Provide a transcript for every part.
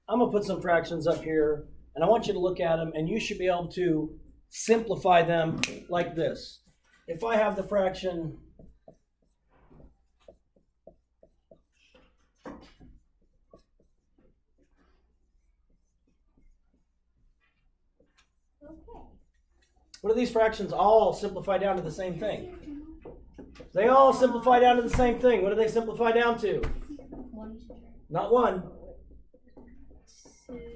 I'm going to put some fractions up here, and I want you to look at them, and you should be able to simplify them like this. If I have the fraction what do these fractions all simplify down to the same thing? They all simplify down to the same thing. What do they simplify down to? Not 1.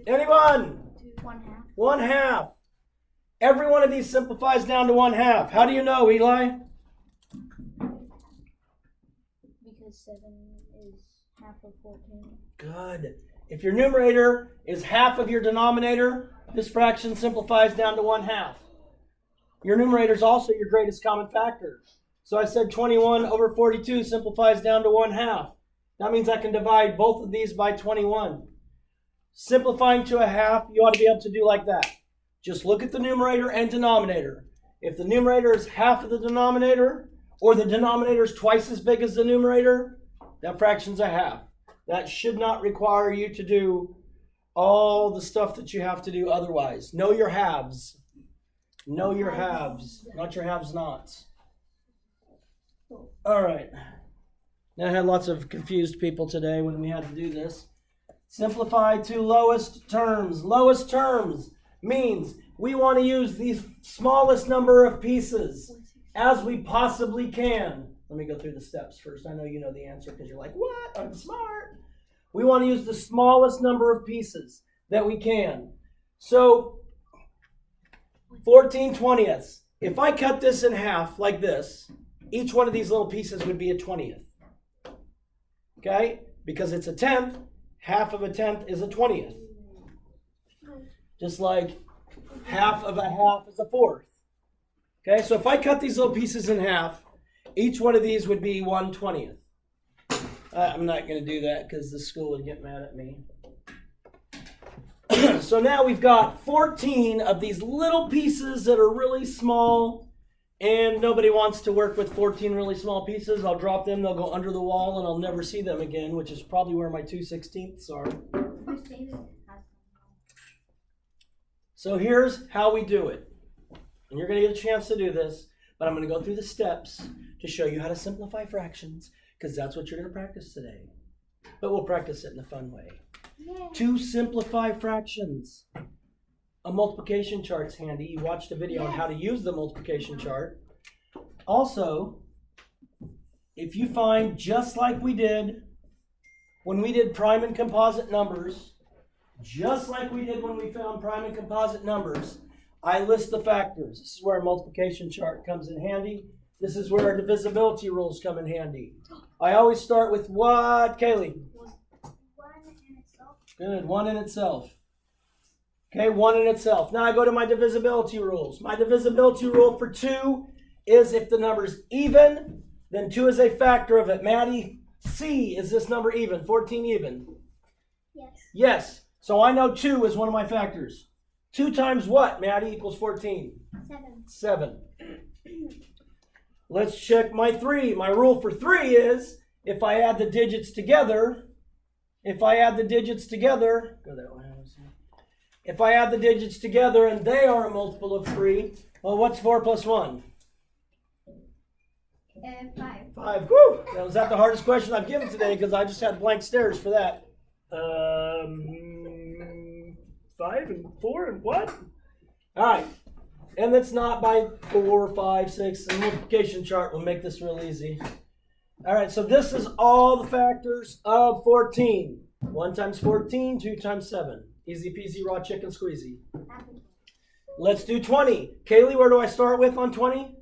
Anyone? 1/2. 1/2. Every one of these simplifies down to 1/2. How do you know, Eli? Because 7 is half of 14. Good. If your numerator is half of your denominator, this fraction simplifies down to 1/2. Your numerator is also your greatest common factor. So I said 21 over 42 simplifies down to 1/2. That means I can divide both of these by 21. Simplifying to 1/2, you ought to be able to do like that. Just look at the numerator and denominator. If the numerator is half of the denominator, or the denominator is twice as big as the numerator, that fraction's 1/2. That should not require you to do all the stuff that you have to do otherwise. Know your halves. Know your halves, not your have-nots. All right. Now, I had lots of confused people today when we had to do this. Simplify to lowest terms. Lowest terms means we want to use the smallest number of pieces as we possibly can. Let me go through the steps first. I know you know the answer because you're like, what? I'm smart. We want to use the smallest number of pieces that we can. So 14/20. If I cut this in half like this, each one of these little pieces would be a 20th. Okay? Because it's a 10th, half of a 10th is a 20th. Just like half of a half is a 4th. Okay? So if I cut these little pieces in half, each one of these would be 1/20th. I'm not going to do that because the school would get mad at me. So now we've got 14 of these little pieces that are really small, and nobody wants to work with 14 really small pieces. I'll drop them, they'll go under the wall, and I'll never see them again, which is probably where my 2/16ths are. So here's how we do it. And you're going to get a chance to do this, but I'm going to go through the steps to show you how to simplify fractions, because that's what you're going to practice today. But we'll practice it in a fun way. To simplify fractions. A multiplication chart's handy. You watched a video on how to use the multiplication chart. Also, if you find, just like we did when we did prime and composite numbers, just like we did when we found prime and composite numbers, I list the factors. This is where a multiplication chart comes in handy. This is where our divisibility rules come in handy. I always start with what, Kaylee? 1 in itself. Good, 1 in itself. Okay, 1 in itself. Now I go to my divisibility rules. My divisibility rule for 2 is if the number's even, then 2 is a factor of it. Maddie, C, is this number even? 14 even? Yes. Yes. So I know 2 is one of my factors. 2 times what, Maddie, equals 14? 7. 7. Let's check my 3. My rule for 3 is if I add the digits together, go that way. If I add the digits together and they are a multiple of 3, well, what's 4 plus 1? 5. 5. Woo! Now, was that the hardest question I've given today? Because I just had blank stares for that. 5 and 4 and what? All right. And it's not by 4, 5, 6. The multiplication chart will make this real easy. All right, so this is all the factors of 14. 1 times 14, 2 times 7. Easy peasy, raw chicken squeezy. Let's do 20. Kaylee, where do I start with on 20?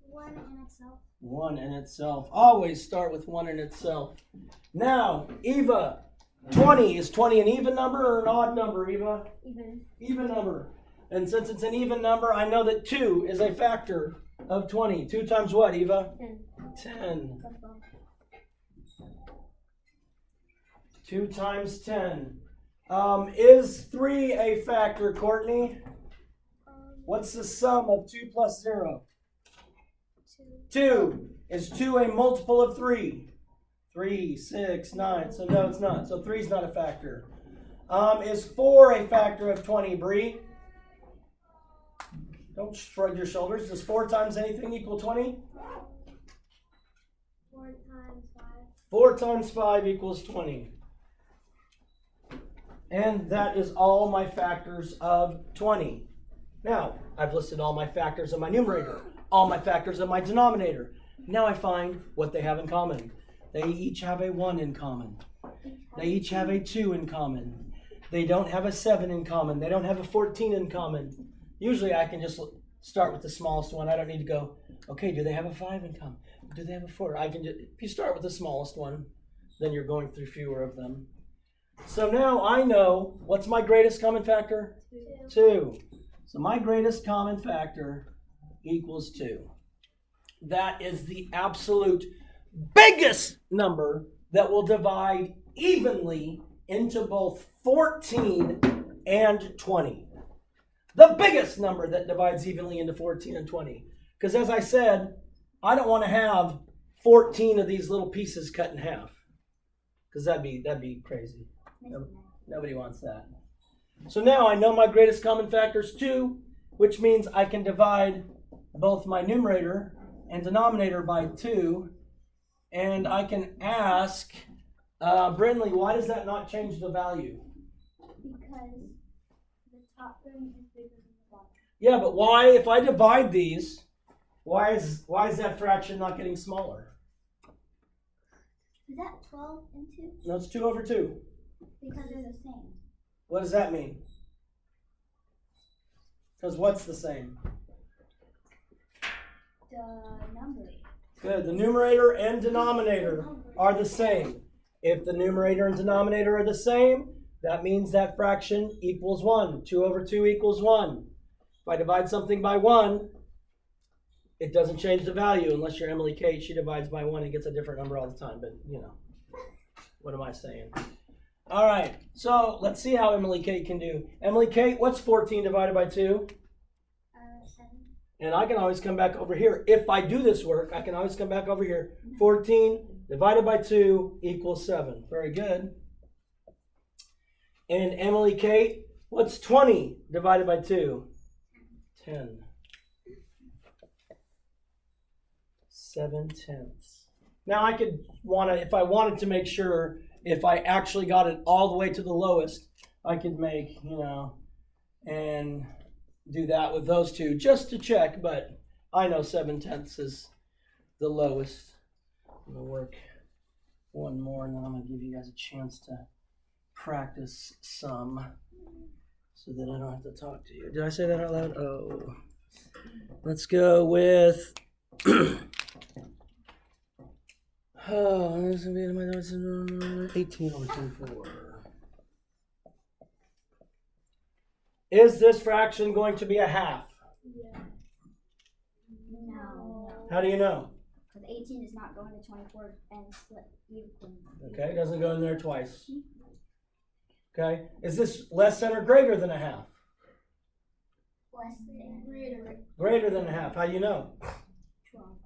1 in itself. 1 in itself. Always start with 1 in itself. Now, Eva, 20. Is 20 an even number or an odd number, Eva? Even. Even number. And since it's an even number, I know that 2 is a factor of 20. 2 times what, Eva? 10. 10. 2 times 10. Is 3 a factor, Courtney? What's the sum of 2 plus 0? 2. Is 2 a multiple of 3? 3, 6, 9. So no, it's not. So 3 is not a factor. Is 4 a factor of 20, Bree? Don't shrug your shoulders. Does 4 times anything equal 20? 4 times 5. 4 times 5 equals 20. And that is all my factors of 20. Now, I've listed all my factors of my numerator, all my factors of my denominator. Now I find what they have in common. They each have a 1 in common. They each have a 2 in common. They don't have a 7 in common. They don't have a 14 in common. Usually I can just start with the smallest one. I don't need to go, okay, do they have a 5 in common? Do they have a 4? I can just, if you start with the smallest one, then you're going through fewer of them. So now I know, what's my greatest common factor? 2. So my greatest common factor equals 2. That is the absolute biggest number that will divide evenly into both 14 and 20. The biggest number that divides evenly into 14 and 20. Because as I said, I don't want to have 14 of these little pieces cut in half. Because that'd be crazy. Nobody wants that. So now I know my greatest common factor is 2, which means I can divide both my numerator and denominator by 2. And I can ask, Brindley, why does that not change the value? Because the top term is bigger than the bottom. Yeah, but why, if I divide these, why is that fraction not getting smaller? Is that 12 and 2? No, it's 2 over 2. Because they're the same. What does that mean? Because what's the same? The number. Good. The numerator and denominator are the same. If the numerator and denominator are the same, that means that fraction equals 1. 2 over 2 equals 1. If I divide something by 1, it doesn't change the value unless you're Emily Kate. She divides by 1 and gets a different number all the time. But, you know, what am I saying? All right. So let's see how Emily Kate can do. Emily Kate, what's 14 divided by 2? 7. And I can always come back over here. If I do this work, I can always come back over here. 14 divided by 2 equals 7. Very good. And Emily Kate, what's 20 divided by 2? 10. 7/10. Now I could if I wanted to make sure, if I actually got it all the way to the lowest, I could make, and do that with those two just to check, but I know 7/10 is the lowest. I'm going to work one more and then I'm going to give you guys a chance to practice some so that I don't have to talk to you. Did I say that out loud? Oh. Let's go with 18 over 24. Is this fraction going to be a half? Yeah. No. How do you know? Because 18 is not going to 24 and split evenly. Okay, it doesn't go in there twice. Okay, is this less than or greater than a half? Less than. Greater. Greater than a half. How do you know? 12.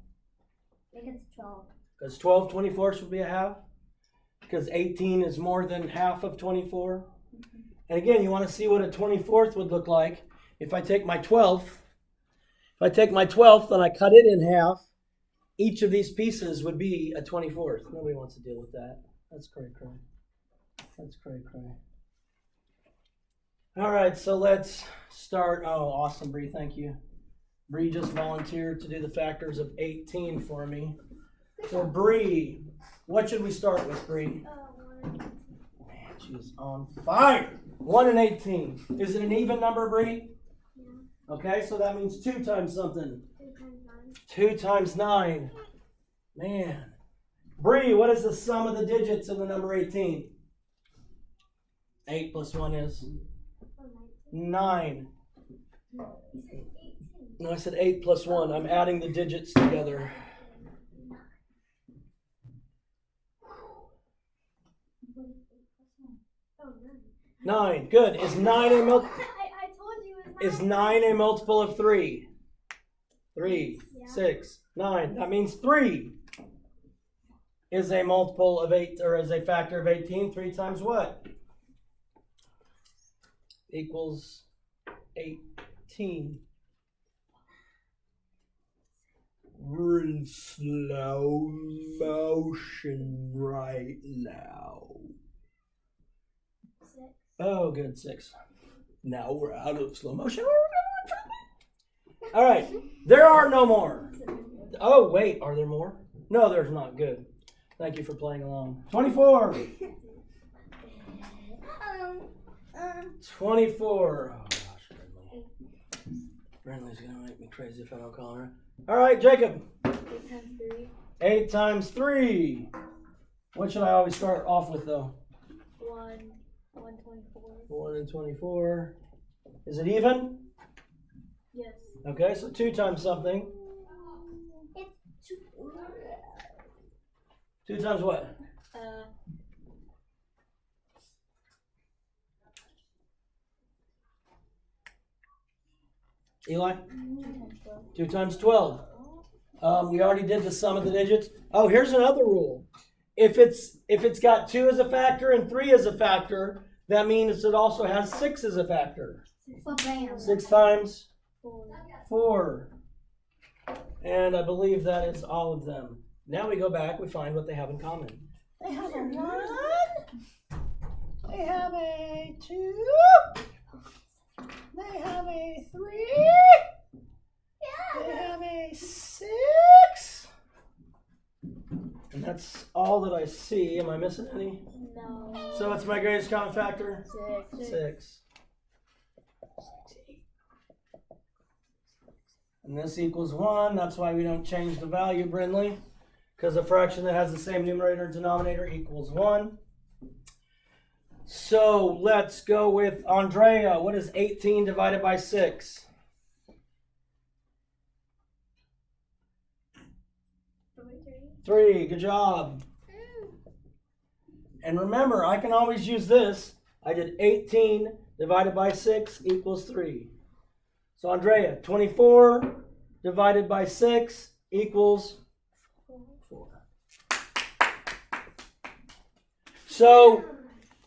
I think it's 12. Because 12 24ths would be a half? Because 18 is more than half of 24? Mm-hmm. And again, you want to see what a 24th would look like. If I take my 12th, and I cut it in half, each of these pieces would be a 24th. Nobody wants to deal with that. That's cray. That's cray. All right, so let's start. Oh, awesome, Bree, thank you. Bree just volunteered to do the factors of 18 for me. So Bree, what should we start with, Bree? 1. Man, she's on fire. 1 and 18. Is it an even number, Bree? Yeah. Okay, so that means 2 times something. 2 times 2 9. times 9. Man. Bree, what is the sum of the digits in the number 18? 8 plus 1 is? 9. No, I said 8 plus 1. I'm adding the digits together. 9. Good. Is 9 a multiple? I told you it Is 9 a multiple of 3? 3, 6, 9. That means 3 is a multiple of 8, or is a factor of 18. 3 times what? equals 18. We're in slow motion right now. 6. Oh, good, 6. Now we're out of slow motion. All right, there are no more. Oh, wait, are there more? No, there's not. Good. Thank you for playing along. 24. 24. Oh, gosh, Brindley's going to make me crazy if I don't call her. All right, Jacob. 8 times 3. 8 times 3. What should I always start off with, though? 124. 1 and 24. Is it even? Yes. Okay, so 2 times something. It's 2 times what? Eli? 2 times 12. We already did the sum of the digits. Oh, here's another rule. If it's got 2 as a factor and 3 as a factor, that means it also has 6 as a factor. 6 times 4. And I believe that is all of them. Now we go back, we find what they have in common. They have a 1. They have a 2. They have a 3. They have a 6. And that's all that I see. Am I missing any? No. So what's my greatest common factor? 6. 6. And this equals 1. That's why we don't change the value, Brindley. Because a fraction that has the same numerator and denominator equals 1. So let's go with Andrea. What is 18 divided by 6? 3. Good job. And remember, I can always use this. I did 18 divided by 6 equals 3. So Andrea, 24 divided by 6 equals 4. So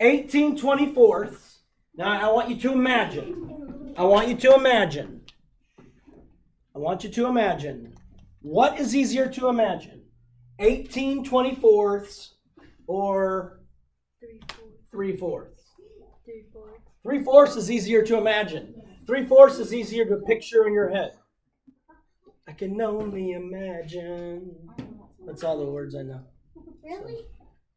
18 24ths. Now I want you to imagine. What is easier to imagine? 18 24ths or 3/4? 3/4 is easier to imagine. 3/4 is easier to picture in your head. I can only imagine. That's all the words I know. Really?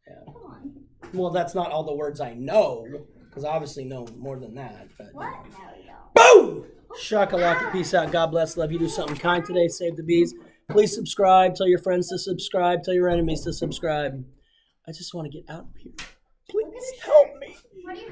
Yeah. Come on. Well, that's not all the words I know, because I obviously know more than that. But What? No, we don't. boom! Shakalaka, peace out. God bless. Love you. Do something kind today. Save the bees. Please subscribe. Tell your friends to subscribe. Tell your enemies to subscribe. I just want to get out of here. Please help me. What do you